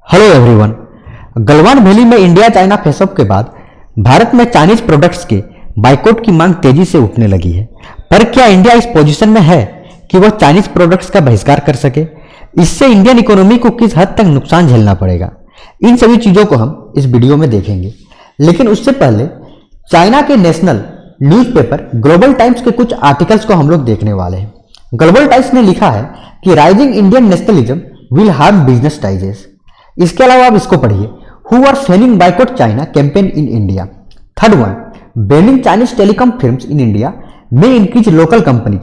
Hello everyone. Galwan valley में India China faceoff के बाद भारत में चाइनीज प्रोडक्ट्स के बाइकआउट की मांग तेजी से उठने लगी है। पर क्या इंडिया इस पोजीशन में है कि वह चाइनीज प्रोडक्ट्स का बहिष्कार कर सके? इससे इंडियन इकोनॉमी को किस हद तक नुकसान झेलना पड़ेगा, इन सभी चीजों को हम इस वीडियो में देखेंगे। लेकिन उससे पहले चाइना के नेशनल न्यूज़पेपर ग्लोबल टाइम्स के कुछ आर्टिकल्स को हम लोग देखने वाले हैं। ग्लोबल टाइम्स ने लिखा है कि rising Indian nationalism will harm business ties. इसके अलावा आप इसको पढ़िए, who are fanning boycott China campaign in India. Third one, banning Chinese telecom firms in India में increase local companies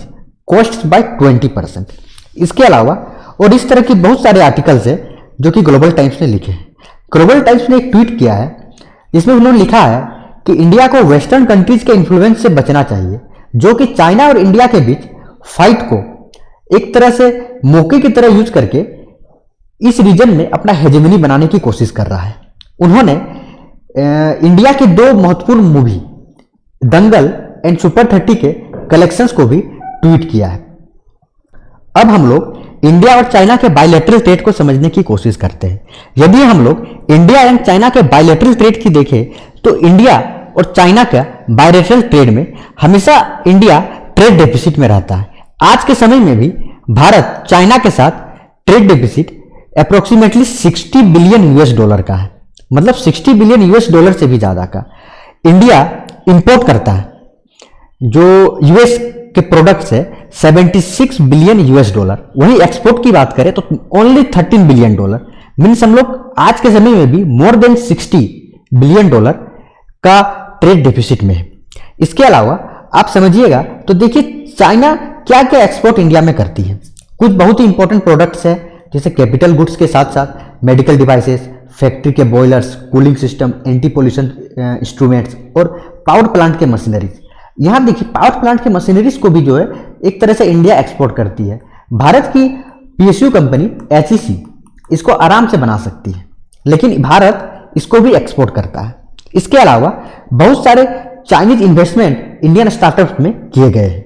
cost by 20%। इसके अलावा और इस तरह की बहुत सारे आर्टिकल्स है जो कि ग्लोबल टाइम्स ने लिखे हैं। ग्लोबल टाइम्स ने एक ट्वीट किया है जिसमें उन्होंने लिखा है कि इंडिया को वेस्टर्न कंट्रीज के इन्फ्लुएंस से बचना चाहिए, जो कि चाइना और इंडिया के बीच फाइट को एक तरह से मौके की तरह यूज करके इस रीजन में अपना हेजेमनी बनाने की कोशिश कर रहा है। उन्होंने इंडिया के दो महत्वपूर्ण मूवी दंगल एंड सुपर 30 के कलेक्शंस को भी ट्वीट किया है। अब हम लोग इंडिया और चाइना के बायलैटरल ट्रेड को समझने की कोशिश करते हैं। यदि हम लोग इंडिया एंड चाइना के बायलैटरल ट्रेड की देखें तो इंडिया और चाइना का बायलैटरल ट्रेड में हमेशा इंडिया ट्रेड डेफिसिट में रहता है। आज के समय में भी भारत चाइना के साथ trade deficit approximately 60 billion US dollar का है, मतलब 60 बिलियन यूएस डॉलर से भी ज्यादा का इंडिया इंपोर्ट करता है। जो यूएस के प्रोडक्ट्स है 76 बिलियन यूएस डॉलर, वही एक्सपोर्ट की बात करें तो ओनली 13 बिलियन डॉलर। मीन्स हम लोग आज के समय में भी मोर देन 60 बिलियन डॉलर का ट्रेड डेफिसिट में है। इसके अलावा आप समझिएगा तो देखिए चाइना क्या क्या एक्सपोर्ट इंडिया में करती है। कुछ बहुत ही इंपॉर्टेंट प्रोडक्ट्स है जैसे कैपिटल गुड्स के साथ साथ मेडिकल डिवाइसेस, फैक्ट्री के boilers, cooling system, anti pollution instruments और पावर प्लांट के मशीनरीज। यहां देखिए पावर प्लांट के मशीनरीज को भी जो है एक तरह से इंडिया एक्सपोर्ट करती है। भारत की पीएसयू कंपनी एचईसी इसको आराम से बना सकती है, लेकिन भारत इसको भी एक्सपोर्ट करता है। इसके अलावा बहुत सारे चाइनीज इन्वेस्टमेंट इंडियन स्टार्टअप में किए गए हैं।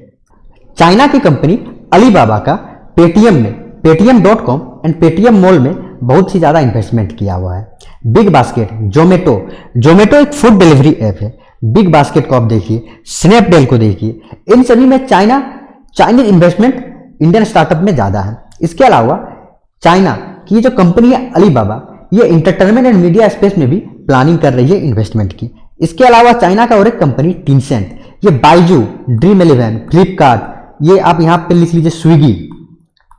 चाइना की कंपनी अलीबाबा का पेटीएम में पेटीएम.com एंड पेटीएम मॉल में बहुत ही ज्यादा इन्वेस्टमेंट किया हुआ है। बिग बास्केट, जोमेटो एक फूड डिलीवरी ऐप है। बिग बास्केट को आप देखिए, स्नैपडील को देखिए, इन सभी में चाइनीज इन्वेस्टमेंट इंडियन स्टार्टअप में ज्यादा है। इसके अलावा चाइना की जो कंपनी है अलीबाबा, ये इंटरटेनमेंट एंड मीडिया स्पेस में भी प्लानिंग कर रही है इन्वेस्टमेंट की। इसके अलावा चाइना का और एक कंपनी टिनसेंट, ये बाइजू, ड्रीम11, फ्लिपकार्ट, ये आप यहाँ पे लिख लीजिए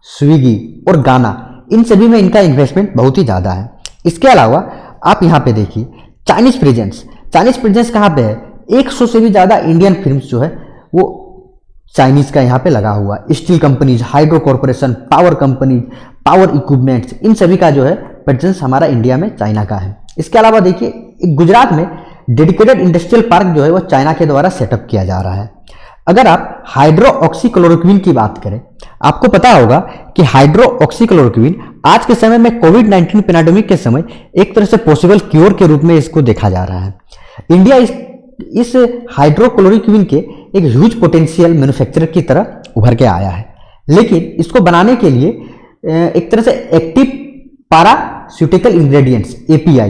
स्विगी और गाना, इन सभी में इनका इन्वेस्टमेंट बहुत ही ज्यादा है। इसके अलावा आप यहाँ पे देखिए चाइनीज प्रेजेंस कहाँ पे है? 100 से भी ज्यादा इंडियन फिल्म्स जो है वो चाइनीज का यहाँ पे लगा हुआ है। Steel companies, hydro corporation, power companies, power equipments, इन सभी का जो है प्रेजेंस हमारा इंडिया में चाइना का है। इसके अलावा देखिए गुजरात में डेडिकेटेड इंडस्ट्रियल पार्क जो है वो चाइना के द्वारा सेटअप किया जा रहा है। अगर आप हाइड्रोक्सीक्लोरोक्विन की बात करें, आपको पता होगा कि हाइड्रोक्सीक्लोरोक्विन आज के समय में कोविड-19 पैंडेमिक के समय एक तरह से पॉसिबल क्योर के रूप में इसको देखा जा रहा है। इंडिया इस हाइड्रोक्लोरोक्विन के एक ह्यूज पोटेंशियल मैन्युफैक्चरर की तरह उभर के आया है, लेकिन इसको बनाने के लिए एक तरह से एक्टिव पैरास्यूटिकल इंग्रेडिएंट्स API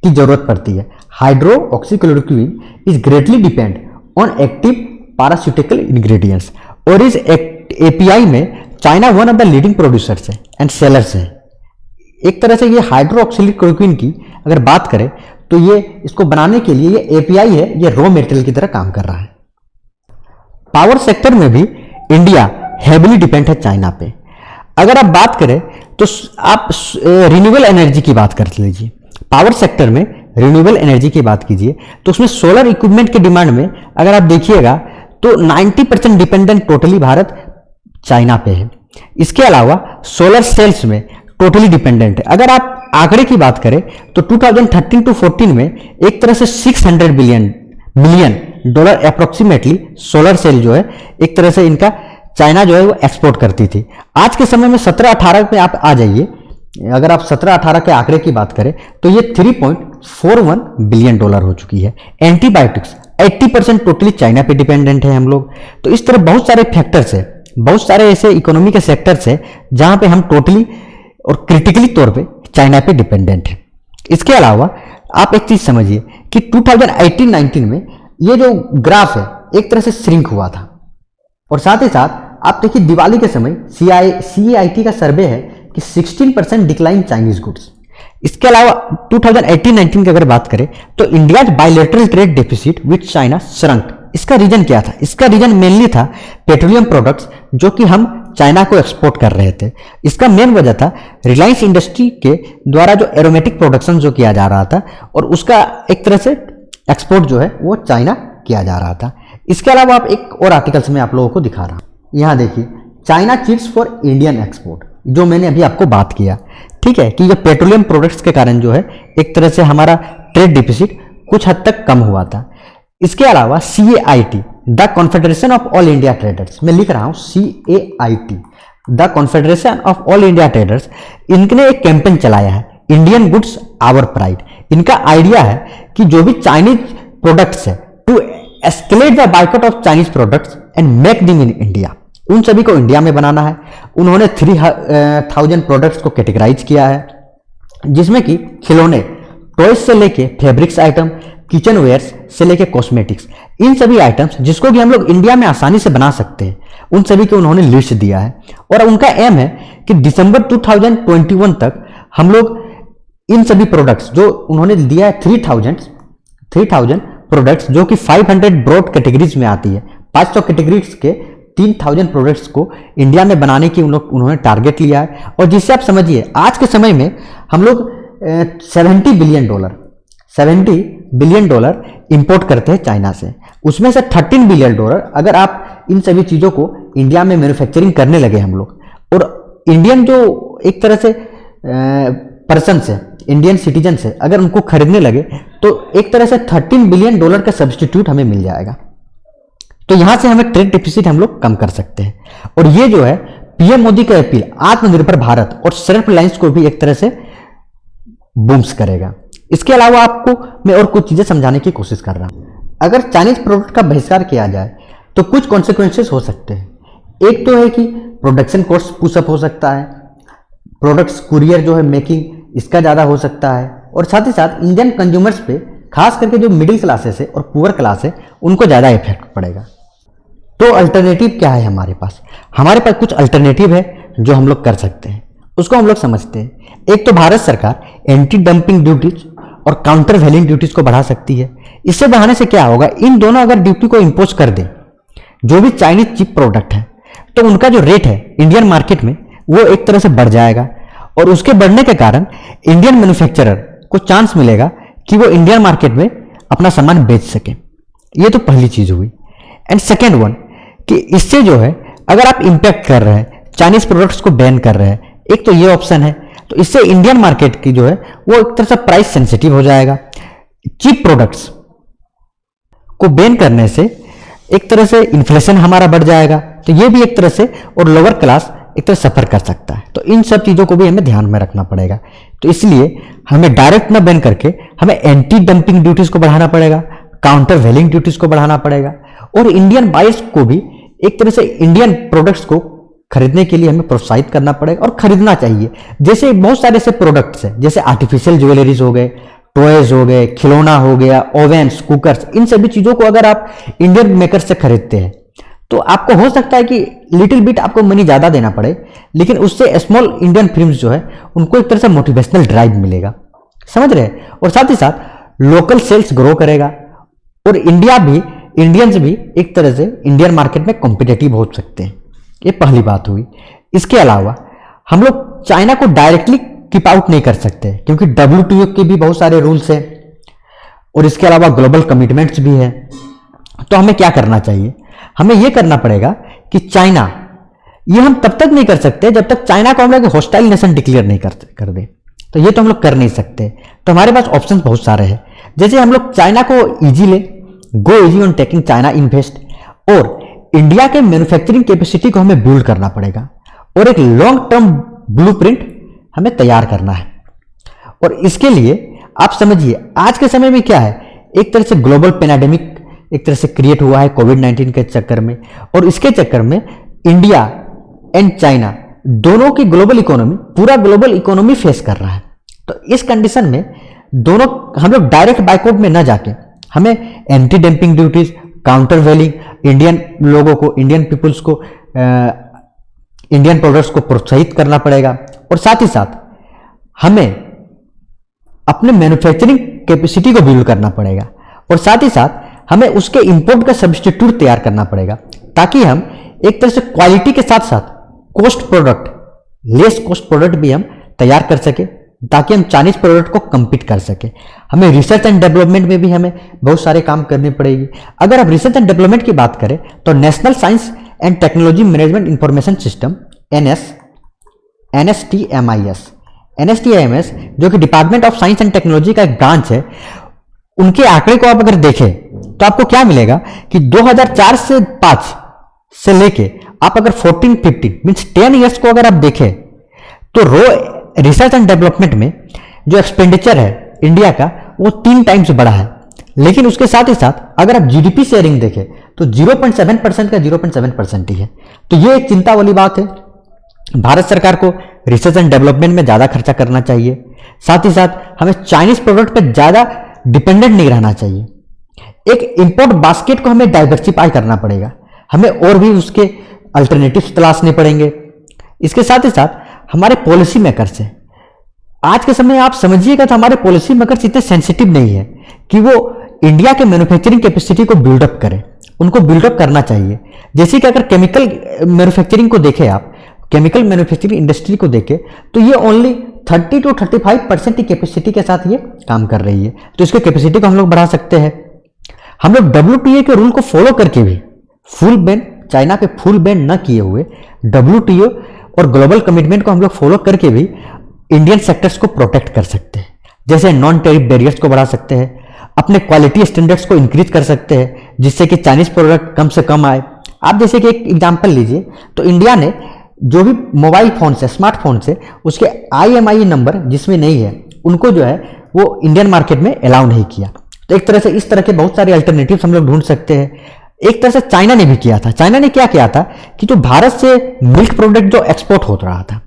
की जरूरत पड़ती है। Hydroxychloroquine is greatly depend on active pharmaceutical ingredients, और इस API में China one of the leading producers है एंड सेलर्स है। एक तरह से ये हाइड्रोक्सीक्लोरोक्विन की अगर बात करें तो ये इसको बनाने के लिए ये API है, ये रॉ मटेरियल की तरह काम कर रहा है। पावर सेक्टर में भी इंडिया हेविली डिपेंड है चाइना पे। अगर आप बात करें तो आप रिन्यूएबल एनर्जी की बात कर लीजिए। पावर सेक्टर में रिन्यूएबल एनर्जी की बात कीजिए तो उसमें सोलर इक्विपमेंट के डिमांड में अगर आप देखिएगा तो 90% डिपेंडेंट टोटली भारत चाइना पे है। इसके अलावा सोलर सेल्स में टोटली डिपेंडेंट है। अगर आप आंकड़े की बात करें तो 2013 टू 14 में एक तरह से 600 million dollar approximately solar cell जो है एक तरह से इनका चाइना जो है वो एक्सपोर्ट करती थी। आज के समय में 17-18 में आप आ जाइए, अगर आप 17-18 के आंकड़े की बात करें तो ये 3.41 बिलियन डॉलर हो चुकी है। एंटीबायोटिक्स 80% टोटली चाइना पे डिपेंडेंट है हम लोग। तो इस तरह बहुत सारे फैक्टर्स है, बहुत सारे ऐसे इकोनॉमी के सेक्टर्स है जहां पे हम टोटली और क्रिटिकली तौर पे चाइना पे डिपेंडेंट है। इसके अलावा आप एक चीज समझिए कि 2018-19 में ये जो ग्राफ है एक तरह से श्रिंक हुआ था, और साथ ही साथ आप देखिए दिवाली के समय CEIT का सर्वे है कि 16% डिक्लाइन चाइनीज गुड्स। इसके अलावा 2018-19 की अगर बात करें तो India bilateral trade deficit with China shrunk. इसका रीजन क्या था? इसका रीजन मेनली था पेट्रोलियम प्रोडक्ट्स जो कि हम चाइना को एक्सपोर्ट कर रहे थे। इसका मेन वजह था रिलायंस इंडस्ट्री के द्वारा जो एरोमेटिक प्रोडक्शन जो किया जा रहा था और उसका एक तरह से एक्सपोर्ट जो है वो चाइना किया जा रहा था। इसके अलावा आप एक और आर्टिकल्स में आप लोगों को दिखा रहा हूं, यहां देखिए China chits for Indian export, जो मैंने अभी आपको बात किया, ठीक है, कि ये पेट्रोलियम प्रोडक्ट्स के कारण जो है एक तरह से हमारा ट्रेड डिफिसिट कुछ हद तक कम हुआ था। इसके अलावा CAIT the confederation of all India traders, मैं लिख रहा हूं CAIT the confederation of all India traders, इनने एक कैंपेन चलाया है इंडियन गुड्स आवर प्राइड। इनका आइडिया है कि जो भी चाइनीज प्रोडक्ट्स है to escalate the boycott of Chinese products and make them in India, उन सभी को इंडिया में बनाना है। उन्होंने 3000 प्रोडक्ट्स को कैटेगराइज किया है, जिसमें कि खिलौने, टॉयज से लेके फैब्रिक्स आइटम, किचन वेयर्स से लेके कॉस्मेटिक्स, इन सभी आइटम्स जिसको कि हम लोग इंडिया में आसानी से बना सकते हैं, उन सभी को उन्होंने लिस्ट दिया है। और उनका एम है कि दिसंबर 2021 तक हम लोग इन सभी प्रोडक्ट्स जो उन्होंने दिया है 3000 प्रोडक्ट्स जो कि 500 ब्रॉड कैटेगरीज में आती है, 500 कैटेगरीज के 3000 प्रोडक्ट्स को इंडिया में बनाने की उन्होंने टारगेट लिया है। और जिससे आप समझिए आज के समय में हम लोग $70 बिलियन इंपोर्ट करते हैं चाइना से, उसमें से $13 बिलियन अगर आप इन सभी चीज़ों को इंडिया में मैन्युफैक्चरिंग करने लगे हम लोग, और इंडियन जो एक तरह से पर्सन से, इंडियन सिटीजन से अगर उनको खरीदने लगे तो एक तरह से $13 बिलियन का सब्सटीट्यूट हमें मिल जाएगा। तो यहां से हमें ट्रेड डिफिसिट हम लोग कम कर सकते हैं। और ये जो है पीएम मोदी का अपील आत्मनिर्भर भारत और सेल्फ रिलायंस को भी एक तरह से बूम्स करेगा। इसके अलावा आपको मैं और कुछ चीजें समझाने की कोशिश कर रहा हूं। अगर चाइनीज प्रोडक्ट का बहिष्कार किया जाए तो कुछ कॉन्सिक्वेंसेस हो सकते हैं। एक तो है कि प्रोडक्शन कॉस्ट पुशअप हो सकता है, प्रोडक्ट्स कुरियर जो है मेकिंग इसका ज़्यादा हो सकता है, और साथ ही साथ इंडियन कंज्यूमर्स पे खास करके जो मिडिल क्लासेस है और पुअर क्लास है उनको ज़्यादा इफेक्ट पड़ेगा। तो अल्टरनेटिव क्या है हमारे पास? हमारे पास कुछ अल्टरनेटिव है जो हम लोग कर सकते हैं, उसको हम लोग समझते हैं। एक तो भारत सरकार एंटी डंपिंग ड्यूटीज और काउंटर वैलिंग ड्यूटीज को बढ़ा सकती है। इससे बढ़ाने से क्या होगा, इन दोनों अगर ड्यूटी को इंपोज कर दे जो भी चाइनीज चिप प्रोडक्ट है तो उनका जो रेट है इंडियन मार्केट में वो एक तरह से बढ़ जाएगा, और उसके बढ़ने के कारण इंडियन मैन्युफैक्चरर को चांस मिलेगा कि वो इंडियन मार्केट में अपना सामान बेच सके। ये तो पहली चीज हुई। एंड सेकेंड वन कि इससे जो है अगर आप इंपैक्ट कर रहे हैं, चाइनीज प्रोडक्ट्स को बैन कर रहे हैं, एक तो ये ऑप्शन है, तो इससे इंडियन मार्केट की जो है वो एक तरह से प्राइस सेंसिटिव हो जाएगा। चीप प्रोडक्ट्स को बैन करने से एक तरह से इन्फ्लेशन हमारा बढ़ जाएगा, तो ये भी एक तरह से, और लोअर क्लास एक तरह सफर कर सकता है। तो इन सब चीजों को भी हमें ध्यान में रखना पड़ेगा। तो इसलिए हमें डायरेक्ट ना बैन करके हमें एंटी डंपिंग ड्यूटीज को बढ़ाना पड़ेगा, काउंटर वैलिंग ड्यूटीज को बढ़ाना पड़ेगा, और इंडियन बायर्स को भी एक तरह से इंडियन प्रोडक्ट्स को खरीदने के लिए हमें प्रोत्साहित करना पड़ेगा और खरीदना चाहिए। जैसे बहुत सारे ऐसे प्रोडक्ट्स हैं, जैसे आर्टिफिशियल ज्वेलरीज हो गए, टॉयज हो गए, खिलौना हो गया, ओवेन्स, कुकर्स, इन सभी चीजों को अगर आप इंडियन मेकर से खरीदते हैं तो आपको हो सकता है कि लिटिल बिट आपको मनी ज्यादा देना पड़े, लेकिन उससे स्मॉल इंडियन फिल्म्स जो है उनको एक तरह से मोटिवेशनल ड्राइव मिलेगा, समझ रहे हैं, और साथ ही साथ लोकल सेल्स ग्रो करेगा, और इंडियंस भी एक तरह से इंडियन मार्केट में कॉम्पिटेटिव हो सकते हैं। ये पहली बात हुई। इसके अलावा हम लोग चाइना को डायरेक्टली कीप आउट नहीं कर सकते क्योंकि WTO के भी बहुत सारे रूल्स हैं, और इसके अलावा ग्लोबल कमिटमेंट्स भी हैं। तो हमें क्या करना चाहिए? हमें यह करना पड़ेगा कि चाइना, ये हम तब तक नहीं कर सकते जब तक चाइना को हम लोग हॉस्टाइल नेशन डिक्लेयर नहीं कर दे, तो ये तो हम लोग कर नहीं सकते। तो हमारे पास ऑप्शंस बहुत सारे हैं, जैसे हम लोग चाइना को इजी ले, गो easy on taking China invest, और इंडिया के मैन्युफैक्चरिंग कैपेसिटी को हमें बिल्ड करना पड़ेगा, और एक लॉन्ग टर्म ब्लूप्रिंट हमें तैयार करना है। और इसके लिए आप समझिए आज के समय में क्या है, एक तरह से ग्लोबल पेंडेमिक एक तरह से क्रिएट हुआ है कोविड-19 के चक्कर में, और इसके चक्कर में इंडिया एंड चाइना दोनों की ग्लोबल इकोनॉमी, पूरा ग्लोबल इकोनॉमी फेस कर रहा है। तो इस कंडीशन में दोनों हम लोग डायरेक्ट बाइकआउट में न जाके हमें एंटी डंपिंग ड्यूटीज, काउंटर वेलिंग, इंडियन लोगों को, इंडियन पीपुल्स को, इंडियन प्रोडक्ट्स को प्रोत्साहित करना पड़ेगा। और साथ ही साथ हमें अपने मैन्युफैक्चरिंग कैपेसिटी को बिल्ड करना पड़ेगा। और साथ ही साथ हमें उसके इंपोर्ट का सब्स्टिट्यूट तैयार करना पड़ेगा, ताकि हम एक तरह से क्वालिटी के साथ साथ cost product, less cost product भी हम तैयार कर सके, ताकि हम चाइनीज प्रोडक्ट को compete कर सके। हमें रिसर्च एंड डेवलपमेंट में भी हमें बहुत सारे काम करने पड़ेगी। अगर आप रिसर्च एंड डेवलपमेंट की बात करें तो national science and technology management information system NSTIMS, जो कि department of science and technology का एक ब्रांच है, उनके आंकड़े को आप अगर देखें तो आपको क्या मिलेगा कि 2004 से 5 से लेके आप अगर 14-15 मीन्स 10 ईयर्स को अगर आप देखें तो रिसर्च एंड डेवलपमेंट में जो एक्सपेंडिचर है इंडिया का वो 3 टाइम्स बढ़ा है। लेकिन उसके साथ ही साथ अगर आप जीडीपी शेयरिंग देखें तो 0.7% का 0.7% ही है। तो ये एक चिंता वाली बात है। भारत सरकार को रिसर्च एंड डेवलपमेंट में ज्यादा खर्चा करना चाहिए। साथ ही साथ हमें चाइनीज प्रोडक्ट पर ज्यादा डिपेंडेंट नहीं रहना चाहिए। एक इंपोर्ट बास्केट को हमें डाइवर्सिफाई करना पड़ेगा, हमें और भी उसके अल्टरनेटिव्स तलाशने पड़ेंगे। इसके साथ ही साथ हमारे पॉलिसी मेकर्स है, आज के समय आप समझिएगा तो हमारे पॉलिसी मेकर्स इतने सेंसिटिव नहीं है कि वो इंडिया के मैन्युफैक्चरिंग कैपेसिटी को बिल्डअप करें। उनको बिल्डअप करना चाहिए। जैसे कि अगर केमिकल मैन्युफैक्चरिंग को देखें, आप केमिकल मैन्युफैक्चरिंग इंडस्ट्री को देखें तो ये ओनली 30 to 35% की कैपेसिटी के साथ ये काम कर रही है। तो इसके कैपेसिटी को हम लोग बढ़ा सकते हैं। हम लोग WTO के रूल को फॉलो करके भी फुल बैन, चाइना पे फुल बैन न किए हुए WTO और ग्लोबल कमिटमेंट को हम लोग फॉलो करके भी इंडियन सेक्टर्स को प्रोटेक्ट कर सकते हैं। जैसे नॉन टैरिफ बैरियर्स को बढ़ा सकते हैं, अपने क्वालिटी स्टैंडर्ड्स को इंक्रीज कर सकते हैं, जिससे कि चाइनीज प्रोडक्ट कम से कम आए। आप जैसे कि एक एग्जांपल लीजिए तो इंडिया ने जो भी मोबाइल फोन से, स्मार्टफोन से, उसके IMEI नंबर जिसमें नहीं है उनको जो है वो इंडियन मार्केट में अलाउ नहीं किया। तो एक तरह से इस तरह के बहुत सारे अल्टरनेटिव्स हम लोग ढूंढ सकते हैं। एक तरह से चाइना ने भी किया था। चाइना ने क्या किया था कि जो भारत से मिल्क प्रोडक्ट जो एक्सपोर्ट हो रहा था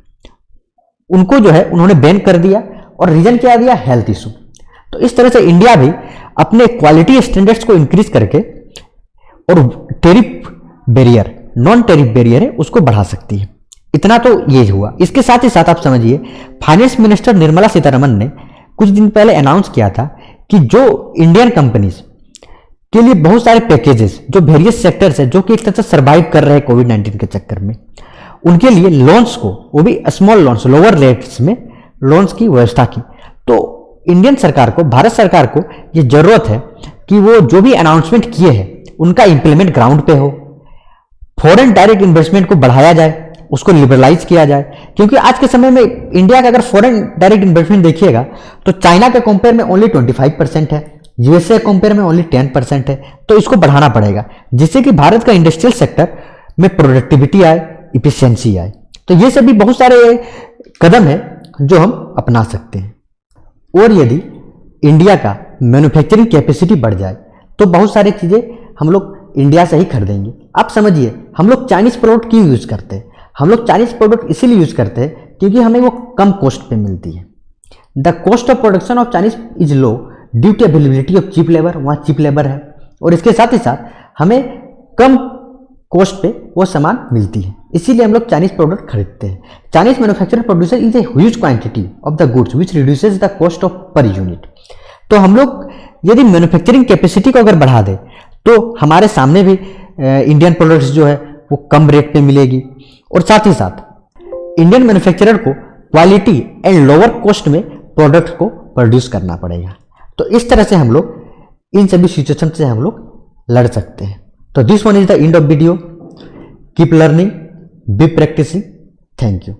उनको जो है उन्होंने बैन कर दिया, और रीजन क्या दिया, हेल्थ इशू। तो इस तरह से इंडिया भी अपने क्वालिटी स्टैंडर्ड्स को इंक्रीज करके और tariff barrier, non tariff barrier है उसको बढ़ा सकती है। इतना तो ये हुआ। इसके साथ ही साथ आप समझिए, फाइनेंस मिनिस्टर निर्मला सीतारमण ने कुछ दिन पहले अनाउंस किया था कि जो इंडियन कंपनीज के लिए बहुत सारे पैकेजेस जो वेरियस सेक्टर्स है जो कि एक तरह से सर्वाइव कर रहे हैं कोविड-19 के चक्कर में, उनके लिए लोन्स को, वो भी स्मॉल लोन्स, लोअर रेट्स में लोन्स की व्यवस्था की। तो इंडियन सरकार को, भारत सरकार को ये जरूरत है कि वो जो भी अनाउंसमेंट किए हैं उनका इंप्लीमेंट ग्राउंड पे हो। फॉरेन डायरेक्ट इन्वेस्टमेंट को बढ़ाया जाए, उसको लिबरलाइज किया जाए। क्योंकि आज के समय में इंडिया का अगर फॉरेन डायरेक्ट इन्वेस्टमेंट देखिएगा तो चाइना के कंपेयर में ओनली 25% है, यूएसए कंपेयर में ओनली 10% है। तो इसको बढ़ाना पड़ेगा, जिससे कि भारत का इंडस्ट्रियल सेक्टर में प्रोडक्टिविटी आए, इफिशियंसी आए। तो ये सभी बहुत सारे कदम है जो हम अपना सकते हैं। और यदि इंडिया का मैन्युफैक्चरिंग कैपेसिटी बढ़ जाए तो बहुत सारी चीजें हम लोग इंडिया से ही खरीदेंगे। आप समझिए, हम लोग चाइनीज प्रोडक्ट क्यों यूज करते हैं? हम लोग चाइनीज प्रोडक्ट इसीलिए यूज करते हैं क्योंकि हमें वो कम कॉस्ट पे मिलती है। The cost of production of Chinese is low due to availability of cheap labour. वहाँ चीप लेबर है, और इसके साथ ही साथ हमें कम कॉस्ट पे वो सामान मिलती है, इसीलिए हम लोग चाइनीज प्रोडक्ट खरीदते हैं। Chinese manufacturer producer is a huge quantity of the goods which reduces the cost of per unit. तो हम लोग यदि मैन्युफैक्चरिंग कैपेसिटी को अगर बढ़ा दे तो हमारे सामने भी इंडियन प्रोडक्ट्स जो है वो कम रेट पे मिलेगी। और साथ ही साथ इंडियन मैन्युफैक्चरर को क्वालिटी एंड लोअर कॉस्ट में प्रोडक्ट को प्रोड्यूस करना पड़ेगा। तो इस तरह से हम लोग इन सभी सिचुएशन से हम लोग लड़ सकते हैं। तो this one is the end of video. Keep learning, be practising. Thank you.